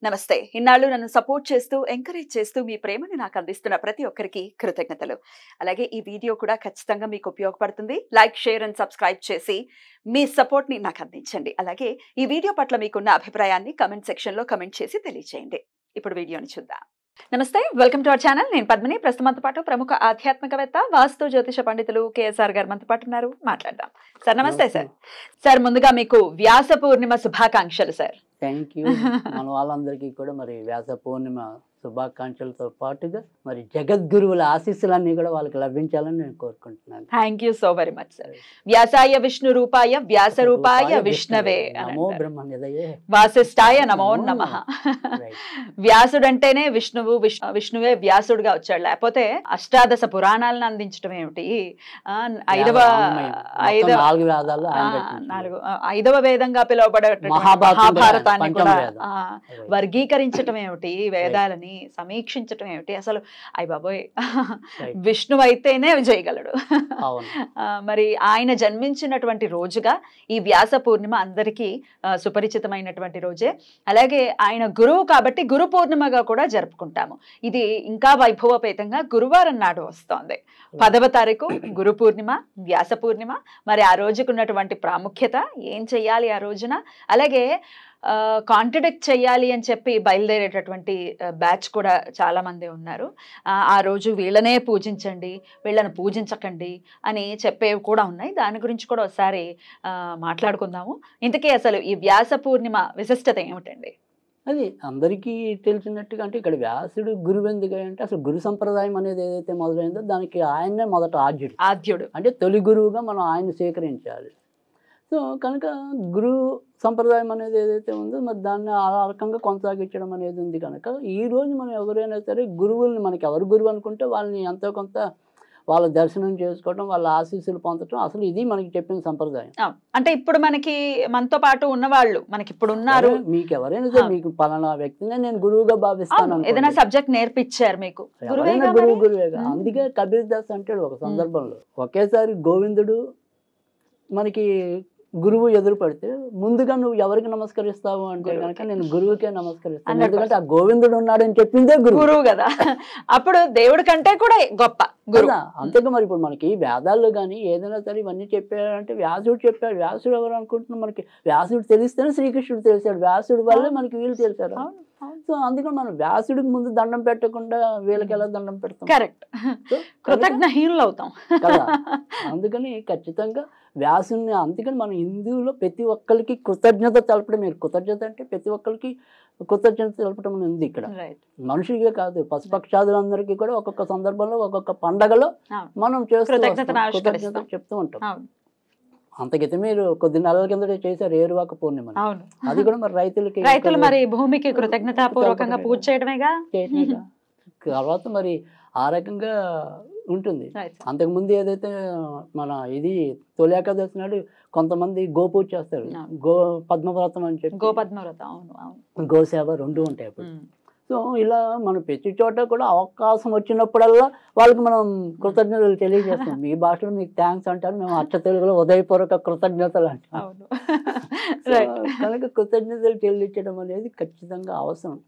నమస్తే. ఇన్నాళ్ళు నన్ను సపోర్ట్ చేస్తూ, ఎంకరేజ్ చేస్తూ మీ ప్రేమని నాకు అందిస్తున్న ప్రతి ఒక్కరికి కృతజ్ఞతలు. అలాగే ఈ వీడియో కూడా ఖచ్చితంగా మీకు ఉపయోగపడుతుంది. లైక్, షేర్ అండ్ సబ్స్క్రైబ్ చేసి మీ సపోర్ట్‌ని నాకు అందించండి. అలాగే ఈ వీడియో పట్ల మీకున్న అభిప్రాయాన్ని కామెంట్ సెక్షన్‌లో కామెంట్ చేసి తెలియజేయండి. ఇప్పుడు వీడియోని చూద్దాం. నమస్తే. Welcome to our channel. నేను పద్మిని. ప్రస్తుతం మనతో పాటు ప్రముఖ ఆధ్యాత్మికవేత్త, వాస్తు జ్యోతిష పండితులు కేఎస్ఆర్ గారు మనతో పాటు ఉన్నారు. మాట్లాడదాం. సార్ నమస్తే సార్. సార్ ముందుగా మీకు వ్యాస పూర్ణిమ శుభాకాంక్షలు సార్. Thank you. మన వాళ్ళందరికీ కూడా మరి వ్యాస పూర్ణిమ శుభాకాంక్షలతో పాటుగా మరి జగద్గురువుల ఆశీస్సులన్నీ కూడా వాళ్ళకి లభించాలని నేను కోరుకుంటున్నాను. Thank you so very much sir. వ్యాసాయ విష్ణు రూపాయ వ్యాస రూపాయ విష్ణవే నమో బ్రహ్మనిధయే వాసిష్ఠాయ నమో నమః. వ్యాసుడంటేనే విష్ణువే వ్యాసుడుగా వచ్చాడు. లేకపోతే అష్టాదశ పురాణాలను అందించడం ఏమిటి, ఐదవ వేదంగా పిలువబడే మహాభారతాన్ని కూడా వర్గీకరించటం ఏమిటి, వేదాలని సమీక్షించటం ఏమిటి, అసలు అయ్య బాబోయ్ విష్ణువు అయితేనే చేయగలడు. మరి ఆయన జన్మించినటువంటి రోజుగా ఈ వ్యాస పూర్ణిమ అందరికీ సుపరిచితమైనటువంటి రోజే. అలాగే ఆయన గురువు కాబట్టి గురు పూర్ణిమగా కూడా జరుపుకుంటాము. ఇది ఇంకా వైభవపేతంగా గురువారం నాడు వస్తోంది. 10వ తారీఖు గురు పూర్ణిమ, వ్యాస పూర్ణిమ. మరి ఆ రోజుకున్నటువంటి ప్రాముఖ్యత, ఏం చెయ్యాలి ఆ రోజున, అలాగే కాంట్రడిక్ట్ చెయ్యాలి అని చెప్పి బయలుదేరేటటువంటి బ్యాచ్ కూడా చాలా మంది ఉన్నారు. ఆ రోజు వీళ్ళనే పూజించండి, వీళ్ళని పూజించకండి అని చెప్పేవి కూడా ఉన్నాయి. దాని గురించి కూడా ఒకసారి మాట్లాడుకుందాము. ఇంతకీ అసలు ఈ వ్యాస పూర్ణిమ విశిష్టత ఏమిటండి? అది అందరికీ తెలిసినట్టుగా, అంటే ఇక్కడ వ్యాసుడు గురువు ఎందుకు అంటే అసలు గురు సంప్రదాయం అనేది ఏదైతే మొదలైందో దానికి ఆయన్నే మొదట ఆద్యుడు, అంటే తొలి గురువుగా మనం ఆయన్ని స్వీకరించాలి. సో కనుక గురు సంప్రదాయం అనేది ఏదైతే ఉందో మరి దాన్ని ఆ రకంగా కొనసాగించడం అనేది ఉంది. కనుక ఈరోజు మనం ఎవరైనా సరే గురువుల్ని, మనకి ఎవరు గురువు అనుకుంటే వాళ్ళని ఎంతో కొంత వాళ్ళ దర్శనం చేసుకోవడం, వాళ్ళ ఆశీస్సులు పొందడం, అసలు ఇది మనకి చెప్పిన సంప్రదాయం. అంటే ఇప్పుడు మనతో పాటు ఉన్నవాళ్ళు మనకి ఇప్పుడు ఉన్నారు, మీకు ఎవరైనా సరే మీకు పలానా వ్యక్తినే నేను గురువుగా భావిస్తాను, ఏదైనా సబ్జెక్ట్ నేర్పించారు మీకు, ఎవరైనా గురువేగా. అందుకే కబీర్ దాస్ అంటాడు ఒక సందర్భంలో, ఒకేసారి గోవిందుడు మనకి గురువు ఎదురు పడితే ముందుగా నువ్వు ఎవరికి నమస్కరిస్తావు అంటే కనుక నేను గురువుకే నమస్కరిస్తాను, ఎందుకంటే ఆ గోవిందుడు ఉన్నాడని చెప్పిందే గురువు కదా. అప్పుడు దేవుడి కంటే కూడా గొప్ప గురువు. అంతేగా మరి ఇప్పుడు మనకి వేదాల్లో కానీ ఏదైనా సరే ఇవన్నీ చెప్పాడంటే వ్యాసుడు చెప్పాడు. వ్యాసుడు ఎవరు అనుకుంటున్నాం, మనకి వ్యాసుడు తెలిస్తేనే శ్రీకృష్ణుడు తెలిసాడు, వ్యాసుడు వల్లే మనకి వీళ్ళు తెలిసారు. సో అందుకని మనం వ్యాసుడికి ముందు దండం పెట్టకుండా వీళ్ళకి ఎలా దండం పెడతాం? కరెక్ట్, కృతజ్ఞహీనులు అవుతాం కదా. అందుకని ఖచ్చితంగా వ్యాసుని, అందుకని మనం హిందువులో ప్రతి ఒక్కరికి కృతజ్ఞత తెలపడం, మీరు కృతజ్ఞత అంటే ప్రతి ఒక్కరికి కృతజ్ఞత తెలపడం ఉంది ఇక్కడ. మనుషులకే కాదు, పశుపక్షాదులందరికీ కూడా ఒక్కొక్క సందర్భంలో ఒక్కొక్క పండగలో మనం కృతజ్ఞత చెప్తూ ఉంటాం. అంతకైతే మీరు కొద్ది నెలల కింద చేశారు ఏరువాక పూర్ణిమ, అది కూడా మరి రైతులు మరి భూమికి కృతజ్ఞతాపూర్వకంగా పూజ చేయడమేగా. తర్వాత మరి ఆ రకంగా ఉంటుంది. అంతకుముందు ఏదైతే మన ఇది తొలి ఏకాదశి నాడు కొంతమంది గోపూజ చేస్తారు, పద్మవ్రతం అని చెప్పి, గోసేవ రెండు ఉంటాయి అప్పుడు. సో ఇలా మనం ప్రతి చోట కూడా అవకాశం వచ్చినప్పుడల్లా వాళ్ళకి మనం కృతజ్ఞతలు తెలియజేస్తాం. మీ భాషలో మీకు థ్యాంక్స్ అంటారు, మేము అచ్చ తెలుగులో ఉదయపూర్వక కృతజ్ఞతలు అంటాం. కనుక కృతజ్ఞతలు చెల్లించడం అనేది ఖచ్చితంగా అవసరం.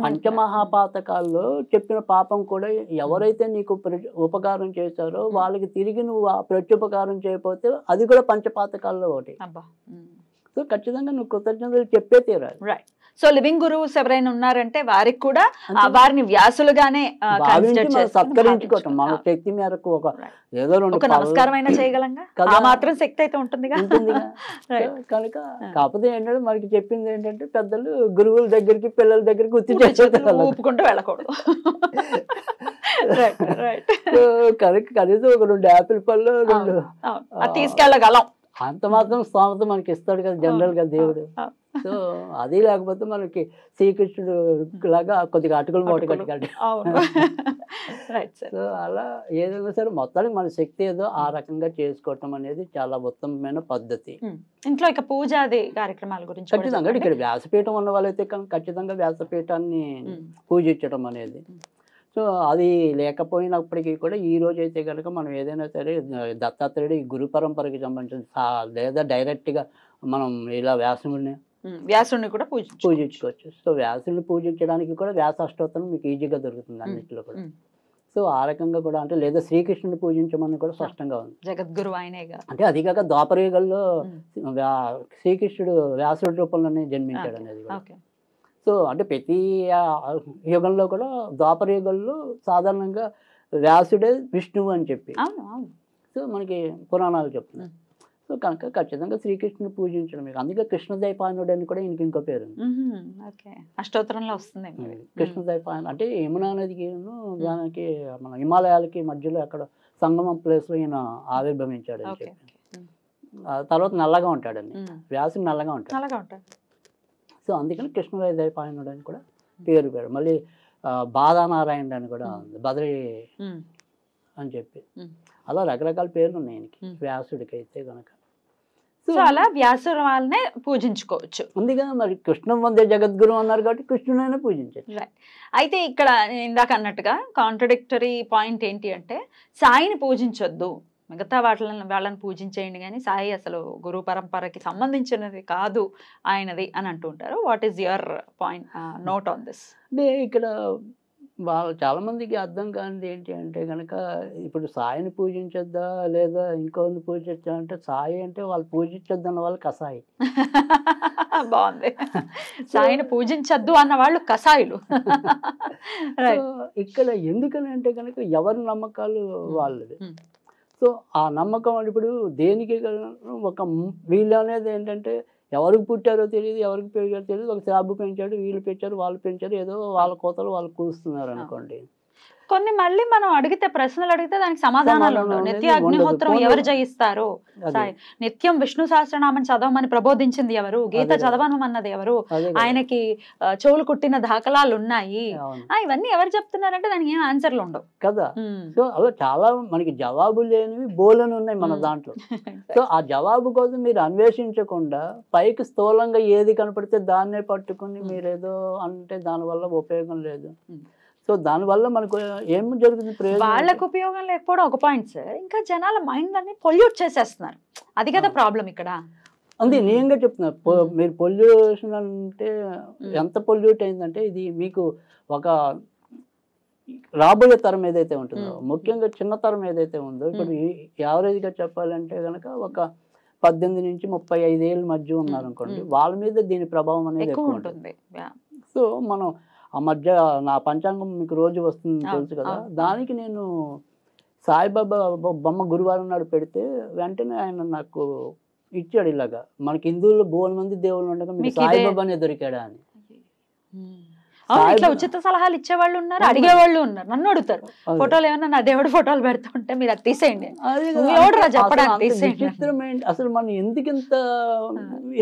పంచమహాపాతకాల్లో చెప్పిన పాపం కూడా, ఎవరైతే నీకు ఉపకారం చేశారో వాళ్ళకి తిరిగి నువ్వు ఆ ప్రత్యుపకారం చేయకపోతే అది కూడా పంచపాతకాల్లో ఒకటి. సో ఖచ్చితంగా నువ్వు కృతజ్ఞతలు చెప్పే తీరాలి. సో లివింగ్ గురువుస్ ఎవరైనా ఉన్నారంటే వారికి కూడా వారిని వ్యాసులుగానే సత్కరించుకోవటం, మన శక్తి మేరకు ఒక ఏదో రెండు నమస్కారం అయినా చేయగలంగా, ఆ మాత్రం శక్తి అయితే ఉంటుంది. కనుక కాకపోతే ఏంటంటే మనకి చెప్పింది ఏంటంటే పెద్దలు గురువుల దగ్గరికి పిల్లల దగ్గరికి ఊపుకుంటూ వెళ్ళకూడదు. కనుక కనీసం ఒక 2 యాపిల్ పళ్ళు తీసుకెళ్ళగలం, అంత మాత్రం స్థోమత మనకి ఇస్తాడు కదా జనరల్ గా దేవుడు. సో అది లేకపోతే మనకి శ్రీకృష్ణుడు లాగా కొద్దిగా అటుకులు మూట కట్టుకోండి. సో అలా ఏదైనా సరే మొత్తానికి మన శక్తి ఏదో ఆ రకంగా చేసుకోవటం అనేది చాలా ఉత్తమమైన పద్ధతి. ఇంట్లో ఇక పూజ అది కార్యక్రమాల గురించి ఖచ్చితంగా ఇక్కడ వ్యాసపీఠం ఉన్న వాళ్ళైతే ఖచ్చితంగా వ్యాసపీఠాన్ని పూజించడం అనేది. సో అది లేకపోయినప్పటికీ కూడా ఈ రోజు అయితే కనుక మనం ఏదైనా సరే దత్తాత్రేయుడు ఈ గురు పరంపరకి సంబంధించిన లేదా డైరెక్ట్గా మనం ఇలా వ్యాసముడిని వ్యాసుడిని కూడా పూజించుకోవచ్చు. సో వ్యాసుడిని పూజించడానికి కూడా వ్యాస అష్టోత్తరం మీకు ఈజీగా దొరుకుతుంది అన్నింటిలో కూడా. సో ఆ రకంగా కూడా అంటే లేదా శ్రీకృష్ణుని పూజించమని కూడా స్పష్టంగా ఉంది. జగద్గురు ఆయనేగా. అంటే అది కాక ద్వాపరయుగంలో శ్రీకృష్ణుడు వ్యాసుడి రూపంలోనే జన్మించాడు అనేది. సో అంటే ప్రతి యుగంలో కూడా ద్వాపర యుగంలో సాధారణంగా వ్యాసుడే విష్ణువు అని చెప్పి సో మనకి పురాణాలు చెప్తున్నాయి. సో కనుక ఖచ్చితంగా శ్రీకృష్ణుని పూజించడం. అందుకే కృష్ణద్వైపాయనుడు అని కూడా ఈయనకి ఇంకో పేరు ఉంది. అష్టోత్తరంలో వస్తుంది కృష్ణద్వైపాయనుడు. అంటే యమునా నదికి దానికి మన హిమాలయాలకి మధ్యలో అక్కడ సంగమం ప్లేస్లో ఈయన ఆవిర్భవించాడు అని చెప్పి. తర్వాత నల్లగా ఉంటాడండి, వ్యాసుడు నల్లగా ఉంటాడు. సో అందుకని కృష్ణద్వైపాయనుడు అని కూడా పేరు. మళ్ళీ బాధానారాయణుడు అని కూడా ఉంది, బద్రీ అని చెప్పి. అలా రకరకాల పేర్లు ఉన్నాయి ఆయనకి వ్యాసుడికి అయితే కనుక. సో అలా వ్యాసుడు వాళ్ళనే పూజించుకోవచ్చు. అందుకని మరి కృష్ణం వందే జగద్గురు అన్నారు కాబట్టి కృష్ణునైనా పూజించచ్చు. అయితే ఇక్కడ ఇందాక అన్నట్టుగా కాంట్రడిక్టరీ పాయింట్ ఏంటి అంటే సాయిని పూజించొద్దు, మిగతా వాళ్ళని పూజించేయండి, కానీ సాయి అసలు గురు పరంపరకి సంబంధించినది కాదు ఆయనది అని అంటుంటారు. What is your point note on this? అంటే ఇక్కడ వాళ్ళు చాలామందికి అర్థం కానిది ఏంటి అంటే కనుక ఇప్పుడు సాయిని పూజించొద్దా లేదా ఇంకోని పూజించా అంటే సాయి అంటే వాళ్ళు పూజించొద్దు అన్న వాళ్ళు కసాయి. బాగుంది. సాయిని పూజించొద్దు అన్న వాళ్ళు కసాయిలు. ఇక్కడ ఎందుకని అంటే కనుక ఎవరి నమ్మకాలు వాళ్ళది. సో ఆ నమ్మకం ఇప్పుడు దేనికి ఒక వీళ్ళు అనేది ఏంటంటే ఎవరికి పుట్టారో తెలియదు, ఎవరికి పెరిగారో తెలియదు. ఒక శాబు పెంచాడు, వీళ్ళు పెంచారు, వాళ్ళు పెంచారు, ఏదో వాళ్ళ కోతలు వాళ్ళు కూస్తున్నారు అనుకోండి. కొన్ని మళ్ళీ మనం అడిగితే ప్రశ్నలు అడిగితే దానికి సమాధానాలు ఉండవు. నిత్య అగ్నిహోత్రం ఎవరు జయిస్తారు? నిత్యం విష్ణు సహస్రనామం చదవమని ప్రబోధించింది ఎవరు? గీత చదవనమన్నది ఎవరు? ఆయనకి చెవులు కుట్టిన దాఖలాలు ఉన్నాయి. ఇవన్నీ ఎవరు చెప్తున్నారంటే దానికి ఏం ఆన్సర్లు ఉండవు కదా. సో అలా చాలా మనకి జవాబులు లేనివి బోలని ఉన్నాయి మన దాంట్లో. సో ఆ జవాబు కోసం మీరు అన్వేషించకుండా పైకి స్థూలంగా ఏది కనపడితే దాన్నే పట్టుకుని మీరేదో అంటే దానివల్ల ఉపయోగం లేదు. సో దానివల్ల మనకు ఏం జరుగుతుంది? వాళ్ళకు ఉపయోగం లేకపోవడం ఒక పాయింట్ సార్. ఇంకా జనాల మైండ్ అన్ని పొల్యూట్ చేసేస్తున్నారు, అది కదా ప్రాబ్లం ఇక్కడ. అంతే నేనుగా చెప్తున్నారు. మీరు పొల్యూషన్ అంటే ఎంత పొల్యూట్ అయిందంటే ఇది మీకు ఒక రాబోయే తరం ఏదైతే ఉంటుందో, ముఖ్యంగా చిన్న తరం ఏదైతే ఉందో, ఇప్పుడు యావరేజ్గా చెప్పాలంటే కనుక ఒక 18 నుంచి 35 ఏళ్ళ మధ్య ఉన్నారనుకోండి, వాళ్ళ మీద దీని ప్రభావం అనేది ఎక్కువ ఉంటుంది. సో మనం ఆ మధ్య నా పంచాంగం మీకు రోజు వస్తుంది తెలుసు కదా, దానికి నేను సాయిబాబా బొమ్మ గురువారం నాడు పెడితే వెంటనే ఆయన నాకు ఇచ్చాడు ఇలాగా, మనకి హిందువుల్లో బోల్ మంది దేవుళ్ళు ఉండగా మీకు సాయిబాబానే దొరికాడా అని. ఇట్లా ఉచిత సలహాలు ఇచ్చేవాళ్ళు ఉన్నారు, అడిగేవాళ్ళు ఉన్నారు. నన్ను అడుగుతారు ఫోటోలు ఏమన్నా నా దేవుడి ఫోటోలు పెడుతుంటే మీరు అది తీసేయండి, అసలు మనం ఎందుకు ఇంత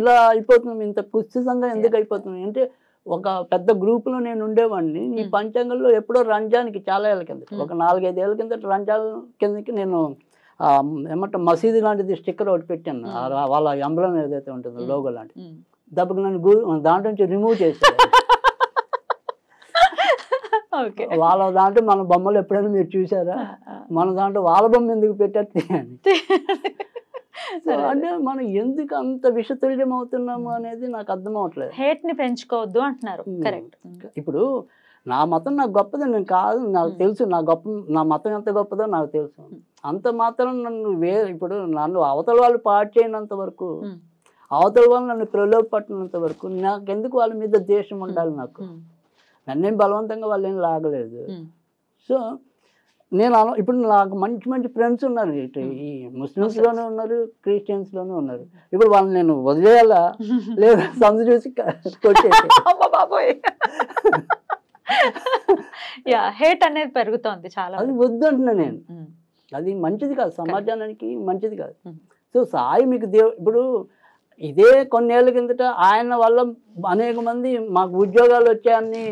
ఇలా అయిపోతున్నాం, ఇంత కుత్సితంగా ఎందుకు అయిపోతున్నాం అంటే, ఒక పెద్ద గ్రూప్ లో నేను ఉండేవాడిని. ఈ పంచాంగంలో ఎప్పుడో రంజాన్కి చాలా ఏళ్ళ కింద, ఒక 4-5 ఏళ్ళ కింద రంజాన్ కిందకి నేను ఏమంటారు మసీదు లాంటిది స్టిక్కర్ ఒకటి పెట్టాను, వాళ్ళ ఎంబ్లం ఏదైతే ఉంటుందో లోగో లాంటిది. దెబ్బకి నన్ను దాంట్లో నుంచి రిమూవ్ చేశారు. వాళ్ళ దాంట్లో మన బొమ్మలు ఎప్పుడైనా మీరు చూసారా, మన దాంట్లో వాళ్ళ బొమ్మ ఎందుకు పెట్టారు అంటే మనం ఎందుకు అంత విషతుల్యం అవుతున్నాము అనేది నాకు అర్థం అవట్లేదు. హేట్ ని పెంచుకోవద్దు అంటున్నారు. కరెక్ట్. ఇప్పుడు నా మతం నాకు గొప్పదో నేను కాదు, నాకు తెలుసు నా మతం ఎంత గొప్పదో నాకు తెలుసు. అంత మాత్రం నన్ను ఇప్పుడు నన్ను అవతల వాళ్ళు పాటు చేయనంత వరకు, అవతల వాళ్ళు నన్ను ప్రలోభపట్టినంత వరకు నాకెందుకు వాళ్ళ మీద ద్వేషం ఉండాలి? నాకు నన్నేం బలవంతంగా వాళ్ళు ఏం లాగలేదు. సో నేను ఇప్పుడు నాకు మంచి మంచి ఫ్రెండ్స్ ఉన్నారు, ఈ ముస్లిమ్స్లోనే ఉన్నారు, క్రిస్టియన్స్లోనే ఉన్నారు. ఇప్పుడు వాళ్ళని నేను వదిలేయాలా లేదా సందు చూసి కొట్టేసి హేట్ అనేది పెరుగుతోంది చాలా. అది వద్దు అంటున్నా నేను, అది మంచిది కాదు, సమాజానికి మంచిది కాదు. సో సాయి మీకు ఇప్పుడు ఇదే కొన్నేళ్ల కిందట ఆయన వల్ల అనేక మంది మాకు ఉద్యోగాలు వచ్చాయని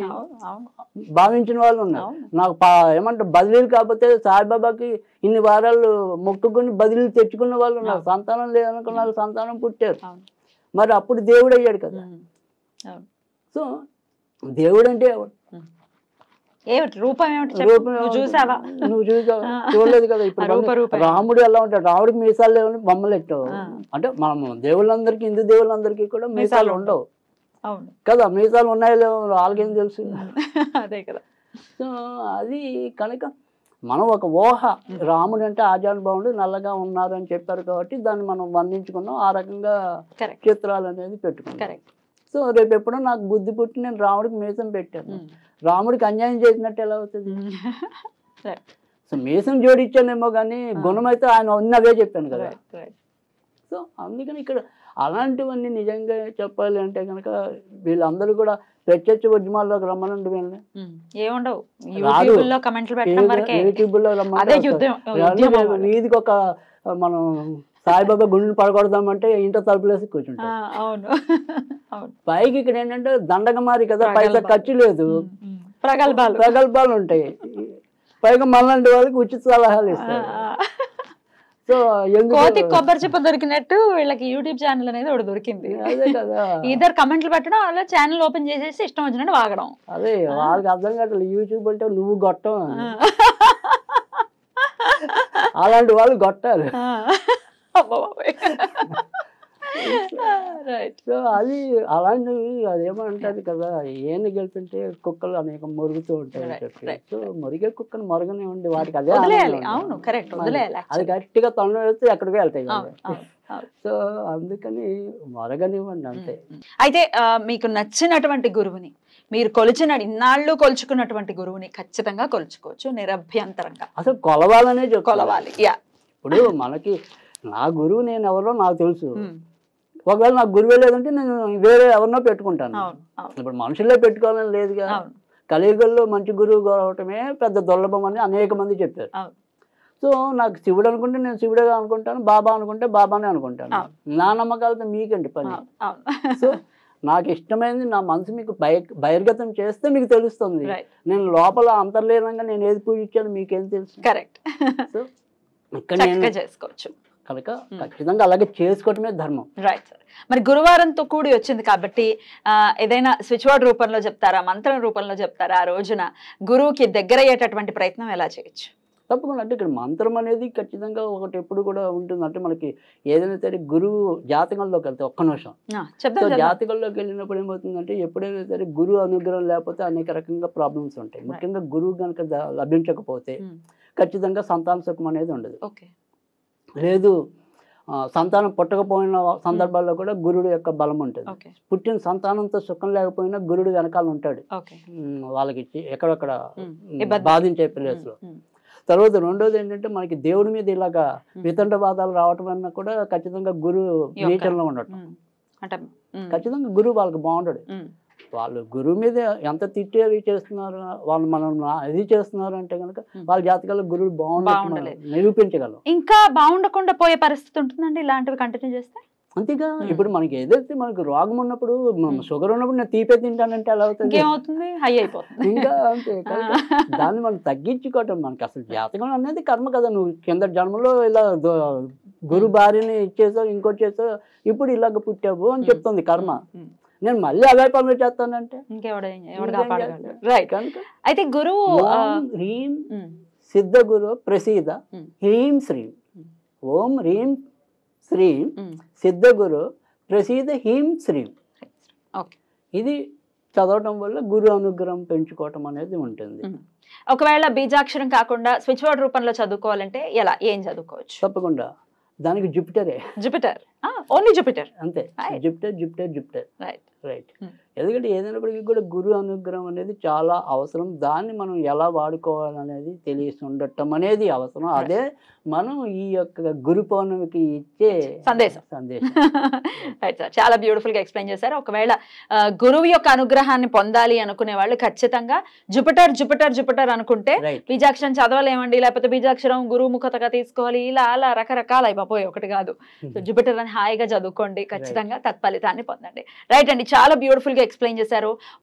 భావించిన వాళ్ళు ఉన్నారు. నాకు ఏమంటారు బదిలీలు కాకపోతే సాయిబాబాకి ఇన్ని వారాలు మొక్కుకుని బదిలీలు తెచ్చుకున్న వాళ్ళు ఉన్నారు. సంతానం లేదనుకున్న వాళ్ళు సంతానం పుట్టారు. మరి అప్పుడు దేవుడు అయ్యాడు కదా. సో దేవుడు అంటే నువ్వు చూసావా? చూడలేదు కదా. ఇప్పుడు రాముడు ఎలా ఉంటాడు, రాముడికి మీసాలు లేవని బొమ్మలు ఎట్టావు అంటే, మనము దేవుళ్ళందరికీ హిందూ దేవుళ్ళందరికీ కూడా మీసాలు ఉండవు. కదా, మీసాలు ఉన్నాయో లేవో వాళ్ళకేం తెలుసు. అదే కదా. సో అది కనుక మనం ఒక ఊహ, రాముడు అంటే ఆజానుభావుడు నల్లగా ఉన్నారు అని చెప్పారు కాబట్టి దాన్ని మనం వర్ణించుకున్నాం, ఆ రకంగా చిత్రాలు అనేది పెట్టుకున్నాం. సో రేపు ఎప్పుడో నాకు బుద్ధి పుట్టి నేను రాముడికి మీసం పెట్టాను, రాముడికి అన్యాయం చేసినట్టు ఎలా అవుతుంది? సో మీసం జోడించానేమో కానీ గుణం అయితే ఆయన ఉన్నవే చెప్పాను కదా. సో అందుకని ఇక్కడ అలాంటివన్నీ నిజంగా చెప్పాలి అంటే కనుక వీళ్ళందరూ కూడా ప్రత్యక్ష ఉద్యమాల్లోకి రమ్మనండి వీళ్ళని. యూట్యూబ్లో రమ్మని వీధికి ఒక మనం సాయిబాబా గుండెని పడగొడదామంటే ఇంట తలుపులేసి కూర్చుంటాం. పైకి ఇక్కడ ఏంటంటే దండగమారి కదా, పైసా ఖర్చు లేదు, ప్రగల్భాలు ఉంటాయి, పైగా మనలాంటి వాళ్ళకి ఉచిత సలహాలు ఇస్తారు. సో కోతి కొబ్బరి చెప్ప దొరికినట్టు వీళ్ళకి యూట్యూబ్ ఛానల్ అనేది ఒకటి దొరికింది. అదే కదా, ఇద్దరు కమెంట్లు పెట్టడం, అలా ఛానల్ ఓపెన్ చేసేసి ఇష్టం వచ్చినట్టు వాగడం. అదే వాళ్ళకి అర్థం కావట్లేదు, యూట్యూబ్ అంటే నువ్వు గొట్టం, అలాంటి వాళ్ళు గొట్టాలి. సో అది అలాంటివి అదేమంటారు కదా, ఏం గెలిపింటే కుక్కలు అనేక మురుగుతూ ఉంటాయి అని చెప్పి. సో మురిగే కుక్కను మరుగనే ఉండి వాటికి అదే అది గట్టిగా తొండ వేస్తే ఎక్కడికి వెళ్తాయి కదా. సో అందుకని మరగనివ్వండి అంతే. అయితే మీకు నచ్చినటువంటి గురువుని, మీరు ఇన్నాళ్ళు కొలుచుకున్నటువంటి గురువుని ఖచ్చితంగా కొలుచుకోవచ్చు నిరభ్యంతరంగా. అసలు కొలవాలనే కొలవాలి. ఇప్పుడు మనకి నా గురువు నేను ఎవరో నాకు తెలుసు, ఒకవేళ నాకు గురువే లేదంటే నేను వేరే ఎవరినో పెట్టుకుంటాను. ఇప్పుడు మనుషుల్లో పెట్టుకోవాలని లేదుగా, కలియుగంలో మంచి గురువు కావటమే పెద్ద దుర్లభం అని అనేక మంది చెప్పారు. సో నాకు శివుడు అనుకుంటే నేను శివుడుగా అనుకుంటాను, బాబా అనుకుంటే బాబానే అనుకుంటాను. నా నమ్మకాలతో మీకండి పని. సో నాకు ఇష్టమైనది నా మనసు మీకు బహిర్గతం చేస్తే మీకు తెలుస్తుంది. నేను లోపల అంతర్లీనంగా నేను ఏది పూజించాను మీకేం తెలుసు. కరెక్ట్. సో ఇక్కడ నేను చేసుకోవచ్చు కనుక ఖచ్చితంగా అలాగే చేసుకోవటమే ధర్మం. Right sir. మరి గురువారంతో కూడి వచ్చింది కాబట్టి ఏదైనా స్విచ్ వర్డ్ రూపంలో చెప్తారా, మంత్రం రూపంలో చెప్తారా? ఆ రోజున గురువుకి దగ్గర అయ్యేటటువంటి ప్రయత్నం ఎలా చేయొచ్చు? తప్పకుండా. అంటే ఇక్కడ మంత్రం అనేది ఖచ్చితంగా ఒకటి ఎప్పుడు కూడా ఉంటుంది. అంటే మనకి ఏదైనా సరే గురువు జాతకంలోకి వెళ్తే ఒక్క నిమిషం జాతకంలోకి వెళ్ళినప్పుడు ఏమవుతుందంటే ఎప్పుడైనా సరే గురువు అనుగ్రహం లేకపోతే అనేక రకంగా ప్రాబ్లమ్స్ ఉంటాయి. ముఖ్యంగా గురువు కనుక లభించకపోతే ఖచ్చితంగా సంతాన సుఖం అనేది ఉండదు. లేదు సంతానం పుట్టకపోయిన సందర్భాల్లో కూడా గురుడు యొక్క బలం ఉంటుంది. పుట్టిన సంతానంతో సుఖం లేకపోయినా గురుడు వెనకాల ఉంటాడు వాళ్ళకి ఎక్కడొక్కడ బాధించే ప్లేస్లో. తర్వాత రెండోది ఏంటంటే మనకి దేవుడి మీద ఇలాగా వితండవాదాలు రావటం అన్నా కూడా ఖచ్చితంగా గురువు నీచంలో ఉండటం. ఖచ్చితంగా గురువు వాళ్ళకి బాగుంటాడు. వాళ్ళు గురువు మీద ఎంత తిట్టేవి చేస్తున్నారు, వాళ్ళు మనం ఇది చేస్తున్నారు అంటే కనుక వాళ్ళ జాతకాల్లో గురువు బాగుండాలి నిరూపించగలం. ఇంకా బాగుండకుండా పోయే పరిస్థితి ఉంటుందండి ఇలాంటివి కంటిన్యూ చేస్తే. అంతేగా, ఇప్పుడు మనకి ఏదైతే మనకు రోగం ఉన్నప్పుడు షుగర్ ఉన్నప్పుడు నేను తీపే తింటానంటే ఎలా అవుతుంది, హై అయిపోతుంది ఇంకా అంతే. దాన్ని మనం తగ్గించుకోవటం, మనకి అసలు జాతకం అనేది కర్మ కదా. నువ్వు కింద జన్మలో ఇలా గురు భార్యని ఇచ్చేసావు, ఇంకోటి చేసావు, ఇప్పుడు ఇలాగ పుట్టావు అని చెప్తుంది కర్మ. నేను మళ్ళీ అవే పనులు చేస్తానంటే అయితే గురువు హ్రీం సిద్ధ గురు ప్రసీద హ్రీం శ్రీం, ఓం హ్రీం శ్రీం సిద్ధ గురు ప్రసీద హ్రీం శ్రీం. ఇది చదవటం వల్ల గురు అనుగ్రహం పెంచుకోవటం అనేది ఉంటుంది. ఒకవేళ బీజాక్షరం కాకుండా స్విచ్ వర్డ్ రూపంలో చదువుకోవాలంటే ఎలా, ఏం చదువుకోవచ్చు? తప్పకుండా దానికి జూపిటరే, ఓన్లీ జూపిటర్ అంతే. Jupiter right. ఎందుకంటే ఏదైనప్పటికీ కూడా గురు అనుగ్రహం అనేది చాలా అవసరం. దాన్ని మనం ఎలా వాడుకోవాలనేది తెలిసి ఉండటం అనేది అవసరం. అదే మనం ఈ యొక్క గురు పౌర్ణమికి ఇచ్చే సందేశం. రైట్ సార్, చాలా బ్యూటిఫుల్ గా ఎక్స్ప్లెయిన్ చేశారు. ఒకవేళ గురువు యొక్క అనుగ్రహాన్ని పొందాలి అనుకునే వాళ్ళు ఖచ్చితంగా జూపిటర్ అనుకుంటే బీజాక్షరం చదవలేమండి, లేకపోతే బీజాక్షరం గురువు ముఖతగా తీసుకోవాలి, ఇలా అలా రకరకాల అయిపోయి ఒకటి కాదు. జూపిటర్ అని హాయిగా చదువుకోండి, ఖచ్చితంగా తత్ఫలితాన్ని పొందండి. రైట్ అండి, చాలా బ్యూటిఫుల్ గా ఎక్స్ప్లెయిన్ చేశారు.